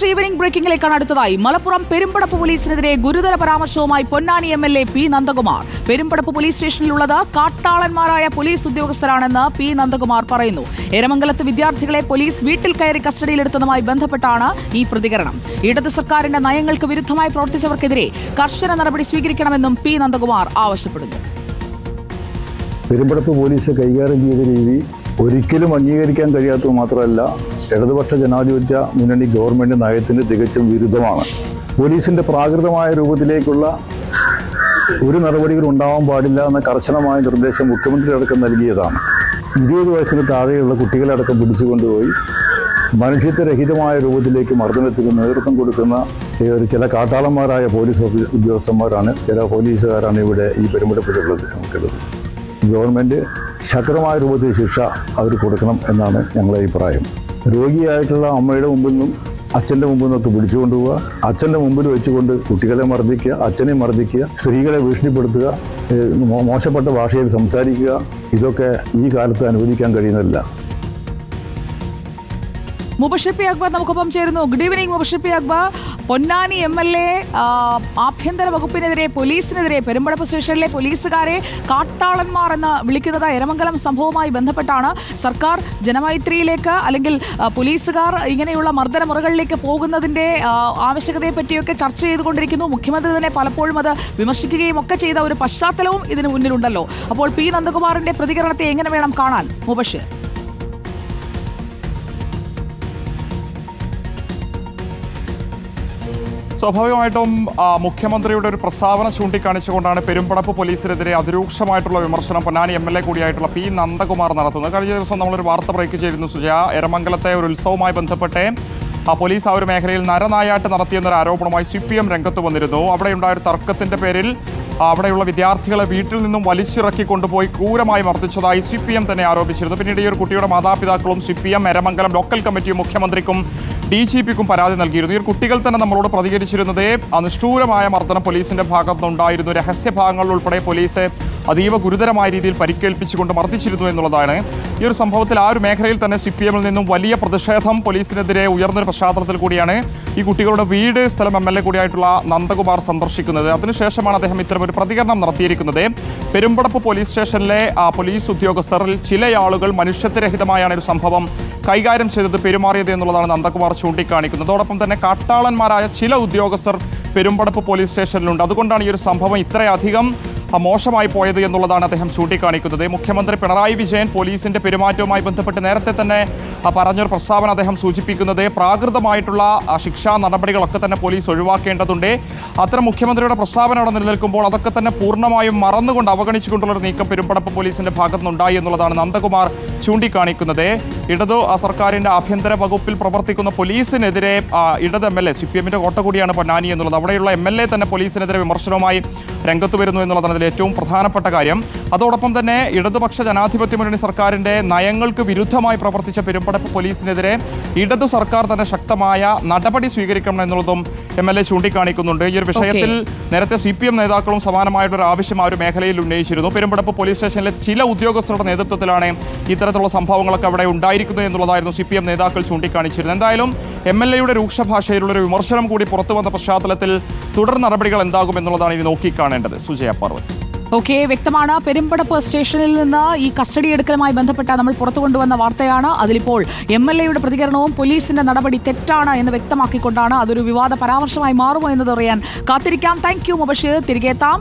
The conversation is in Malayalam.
ഈവനിംഗ് ബ്രേക്കിംഗിലേക്കാണ് അടുത്തതായി. മലപ്പുറം പെരുമ്പടപ്പ് പോലീസിനെതിരെ ഗുരുതര പരാമർശവുമായി Ponnani MLA P Nandakumar. Perumpadappu police സ്റ്റേഷനിലുള്ളത് കാട്ടാളന്മാരായ പോലീസ് ഉദ്യോഗസ്ഥരാണെന്ന് പി നന്ദകുമാർ പറയുന്നു. എരമംഗലത്ത് വിദ്യാർത്ഥികളെ പോലീസ് വീട്ടിൽ കയറി കസ്റ്റഡിയിലെടുത്തതുമായി ബന്ധപ്പെട്ടാണ് ഈ പ്രതികരണം. ഇടത് സർക്കാരിന്റെ നയങ്ങൾക്ക് വിരുദ്ധമായി പ്രവർത്തിച്ചവർക്കെതിരെ കർശന നടപടി സ്വീകരിക്കണമെന്നും പി നന്ദകുമാർ ആവശ്യപ്പെടുന്നു. പെരുമ്പടപ്പ് പോലീസ് കൈകാര്യം ചെയ്ത രീതി ഒരിക്കലും അംഗീകരിക്കാൻ കഴിയാത്തത് മാത്രമല്ല, ഇടതുപക്ഷ ജനാധിപത്യ മുന്നണി ഗവൺമെന്റ് നയത്തിന് തികച്ചും വിരുദ്ധമാണ്. പോലീസിന്റെ പ്രാകൃതമായ രൂപത്തിലേക്കുള്ള ഒരു നടപടികൾ ഉണ്ടാവാൻ പാടില്ല എന്ന കർശനമായ നിർദ്ദേശം മുഖ്യമന്ത്രി അടക്കം നൽകിയതാണ്. 20 വയസ്സിന് താഴെയുള്ള കുട്ടികളടക്കം പിടിച്ചുകൊണ്ടുപോയി മനുഷ്യത്വരഹിതമായ രൂപത്തിലേക്ക് മർദ്ദനത്തിന് നേതൃത്വം കൊടുക്കുന്ന ചില കാട്ടാളന്മാരായ പോലീസ് ഉദ്യോഗസ്ഥന്മാരാണ്, ചില പോലീസുകാരാണ് ഇവിടെ ഈ പെരുമ്പടപ്പിലുള്ളത്. നമുക്കുള്ളത് ഗവൺമെന്റ് ശക്തമായ രൂപത്തിൽ ശിക്ഷ അവർ കൊടുക്കണം എന്നാണ് ഞങ്ങളുടെ അഭിപ്രായം. രോഗിയായിട്ടുള്ള അമ്മയുടെ മുമ്പിൽ നിന്നും അച്ഛൻ്റെ മുമ്പിൽ നിന്നൊക്കെ പിടിച്ചുകൊണ്ടുപോവുക, അച്ഛൻ്റെ മുമ്പിൽ വെച്ചുകൊണ്ട് കുട്ടികളെ മർദ്ദിക്കുക, അച്ഛനെ മർദ്ദിക്കുക, സ്ത്രീകളെ ഭീഷണിപ്പെടുത്തുക, മോശപ്പെട്ട ഭാഷയിൽ സംസാരിക്കുക, ഇതൊക്കെ ഈ കാലത്ത് അനുവദിക്കാൻ കഴിയുന്നില്ല. മുബഷിർ പി അക്ബർ നമുക്കൊപ്പം ചേരുന്നു. Good evening Mubashir P Akbar. Ponnani MLA ആഭ്യന്തര വകുപ്പിനെതിരെ, പോലീസിനെതിരെ, പെരുമ്പടപ്പ് സ്റ്റേഷനിലെ പോലീസുകാരെ കാട്ടാളന്മാർ എന്ന് വിളിക്കുന്നത് എരമംഗലം സംഭവവുമായി ബന്ധപ്പെട്ടാണ്. സർക്കാർ ജനമൈത്രിയിലേക്ക് അല്ലെങ്കിൽ പോലീസുകാർ ഇങ്ങനെയുള്ള മർദ്ദന മുറകളിലേക്ക് പോകുന്നതിന്റെ ആവശ്യകതയെ പറ്റിയൊക്കെ ചർച്ച ചെയ്തുകൊണ്ടിരിക്കുന്നു. മുഖ്യമന്ത്രി തന്നെ പലപ്പോഴും അത് വിമർശിക്കുകയും ഒക്കെ ചെയ്ത ഒരു പശ്ചാത്തലവും ഇതിന് മുന്നിലുണ്ടല്ലോ. അപ്പോൾ പി നന്ദകുമാറിന്റെ പ്രതികരണത്തെ എങ്ങനെ വേണം കാണാൻ മുബഷിർ? സ്വാഭാവികമായിട്ടും മുഖ്യമന്ത്രിയുടെ ഒരു പ്രസ്താവന ചൂണ്ടിക്കാണിച്ചുകൊണ്ടാണ് പെരുമ്പടപ്പ് പോലീസിനെതിരെ അതിരൂക്ഷമായിട്ടുള്ള വിമർശനം പൊന്നാനി MLA കൂടിയായിട്ടുള്ള പി നന്ദകുമാർ നടത്തുന്നത്. കഴിഞ്ഞ ദിവസം നമ്മളൊരു വാർത്ത ബ്രേക്ക് ചെയ്തിരുന്നു സുജയ. എരമംഗലത്തെ ഒരു ഉത്സവവുമായി ബന്ധപ്പെട്ട് പോലീസ് ആ ഒരു മേഖലയിൽ നരനായാട്ട് നടത്തിയെന്നൊരു ആരോപണമായി CPM രംഗത്ത് വന്നിരുന്നു. അവിടെയുണ്ടായ ഒരു തർക്കത്തിന്റെ പേരിൽ അവിടെയുള്ള വിദ്യാർത്ഥികളെ വീട്ടിൽ നിന്നും വലിച്ചിറക്കി കൊണ്ടുപോയി ക്രൂരമായി മർദ്ദിച്ചതായി CPM തന്നെ ആരോപിച്ചിരുന്നു. പിന്നീട് ഈ ഒരു കുട്ടിയുടെ മാതാപിതാക്കളും CPM എരമംഗലം ലോക്കൽ കമ്മിറ്റിയും മുഖ്യമന്ത്രിക്കും DGPക്കും പരാതി നൽകിയിരുന്നു. ഈ കുട്ടികൾ തന്നെ നമ്മളോട് പ്രതികരിച്ചിരുന്നത് നിഷ്ഠൂരമായ മർദ്ദനം പോലീസിന്റെ ഭാഗത്തുനിന്നുണ്ടായിരുന്നു, രഹസ്യഭാഗങ്ങളിൽ ഉൾപ്പെടെ പോലീസ് അതീവ ഗുരുതരമായ രീതിയിൽ പരിക്കേൽപ്പിച്ചുകൊണ്ട് മർദ്ദിച്ചിരുന്നു എന്നുള്ളതാണ്. ഈ ഒരു സംഭവത്തിൽ ആ ഒരു മേഖലയിൽ തന്നെ CPMൽ നിന്നും വലിയ പ്രതിഷേധം പോലീസിനെതിരെ ഉയർന്നൊരു പശ്ചാത്തലത്തിൽ കൂടിയാണ് ഈ കുട്ടികളുടെ വീട് സ്ഥലം MLA കൂടിയായിട്ടുള്ള നന്ദകുമാർ സന്ദർശിക്കുന്നത്. അതിനുശേഷമാണ് അദ്ദേഹം ഇത്തരമൊരു പ്രതികരണം നടത്തിയിരിക്കുന്നത്. പെരുമ്പടപ്പ് പോലീസ് സ്റ്റേഷനിലെ പോലീസ് ഉദ്യോഗസ്ഥരിൽ ചില ആളുകൾ മനുഷ്യത്വരഹിതമായാണ് ഒരു സംഭവം കൈകാര്യം ചെയ്തത്, പെരുമാറിയത് എന്നുള്ളതാണ് നന്ദകുമാർ ചൂണ്ടിക്കാണിക്കുന്നത്. അതോടൊപ്പം തന്നെ കാട്ടാളന്മാരായ ചില ഉദ്യോഗസ്ഥർ പെരുമ്പടപ്പ് പോലീസ് സ്റ്റേഷനിലുണ്ട്. അതുകൊണ്ടാണ് ഈ ഒരു സംഭവം ഇത്രയധികം മോശമായി പോയത് എന്നുള്ളതാണ് അദ്ദേഹം ചൂണ്ടിക്കാണിക്കുന്നത്. മുഖ്യമന്ത്രി പിണറായി വിജയൻ പോലീസിന്റെ പെരുമാറ്റവുമായി ബന്ധപ്പെട്ട് നേരത്തെ തന്നെ പറഞ്ഞൊരു പ്രസ്താവന അദ്ദേഹം സൂചിപ്പിക്കുന്നത് പ്രാകൃതമായിട്ടുള്ള ശിക്ഷാ നടപടികളൊക്കെ തന്നെ പോലീസ് ഒഴിവാക്കേണ്ടതുണ്ട്. അത്തരം മുഖ്യമന്ത്രിയുടെ പ്രസ്താവന അവിടെ നിലനിൽക്കുമ്പോൾ അതൊക്കെ തന്നെ പൂർണ്ണമായും മറന്നുകൊണ്ട് അവഗണിച്ചുകൊണ്ടുള്ളൊരു നീക്കം പെരുമ്പടപ്പ് പോലീസിന്റെ ഭാഗത്തുനിന്നുണ്ടായി എന്നുള്ളതാണ് നന്ദകുമാർ ചൂണ്ടിക്കാണിക്കുന്നത്. ഇടതു സർക്കാരിന്റെ ആഭ്യന്തര വകുപ്പിൽ പ്രവർത്തിക്കുന്ന പോലീസിനെതിരെ ഇടത് MLA CPMന്റെ കോട്ട കൂടിയാണ് പൊന്നാനി എന്നുള്ളത്. അവിടെയുള്ള MLA തന്നെ പോലീസിനെതിരെ വിമർശനവുമായി രംഗത്ത് വരുന്നു എന്നുള്ളതാണ് അതിൽ ഏറ്റവും പ്രധാനപ്പെട്ട കാര്യം. അതോടൊപ്പം തന്നെ ഇടതുപക്ഷ ജനാധിപത്യ മുന്നണി സർക്കാരിന്റെ നയങ്ങൾക്ക് വിരുദ്ധമായി പ്രവർത്തിച്ച പെരുമ്പടപ്പ് പോലീസിനെതിരെ ഇടതു സർക്കാർ തന്നെ ശക്തമായ നടപടി സ്വീകരിക്കണം എന്നുള്ളതും MLA ചൂണ്ടിക്കാണിക്കുന്നുണ്ട്. ഈ ഒരു വിഷയത്തിൽ നേരത്തെ CPM നേതാക്കളും സമാനമായിട്ടൊരു ആവശ്യം ആ ഒരു മേഖലയിൽ ഉന്നയിച്ചിരുന്നു. പെരുമ്പടപ്പ് പോലീസ് സ്റ്റേഷനിലെ ചില ഉദ്യോഗസ്ഥരുടെ നേതൃത്വത്തിലാണ് ഇത്തരത്തിലുള്ള സംഭവങ്ങളൊക്കെ അവിടെ ഉണ്ടായിരിക്കുന്നത് എന്നുള്ളതായിരുന്നു CPM നേതാക്കൾ ചൂണ്ടിക്കാണിച്ചിരുന്നത്. എന്തായാലും MLAയുടെ രൂക്ഷ ഭാഷയിലുള്ളൊരു വിമർശനം കൂടി പുറത്തു വന്ന പശ്ചാത്തലത്തിൽ തുടർ നടപടികൾ എന്താകും എന്നുള്ളതാണ് ഇനി നോക്കിക്കാണേണ്ടത്. സുജയ പാർവതി. ഓക്കെ, വ്യക്തമാണ്. പെരുമ്പടപ്പ് സ്റ്റേഷനിൽ നിന്ന് ഈ കസ്റ്റഡി എടുക്കലുമായി ബന്ധപ്പെട്ട നമ്മൾ പുറത്തു കൊണ്ടുവന്ന വാർത്തയാണ്. അതിലിപ്പോൾ MLAയുടെ പ്രതികരണവും പോലീസിന്റെ നടപടി തെറ്റാണ് എന്ന് വ്യക്തമാക്കിക്കൊണ്ടാണ് അതൊരു വിവാദ പരാമർശമായി മാറുമോ എന്നത് അറിയാൻ കാത്തിരിക്കാം. Thank you Mubashir. തിരികെ എത്താം.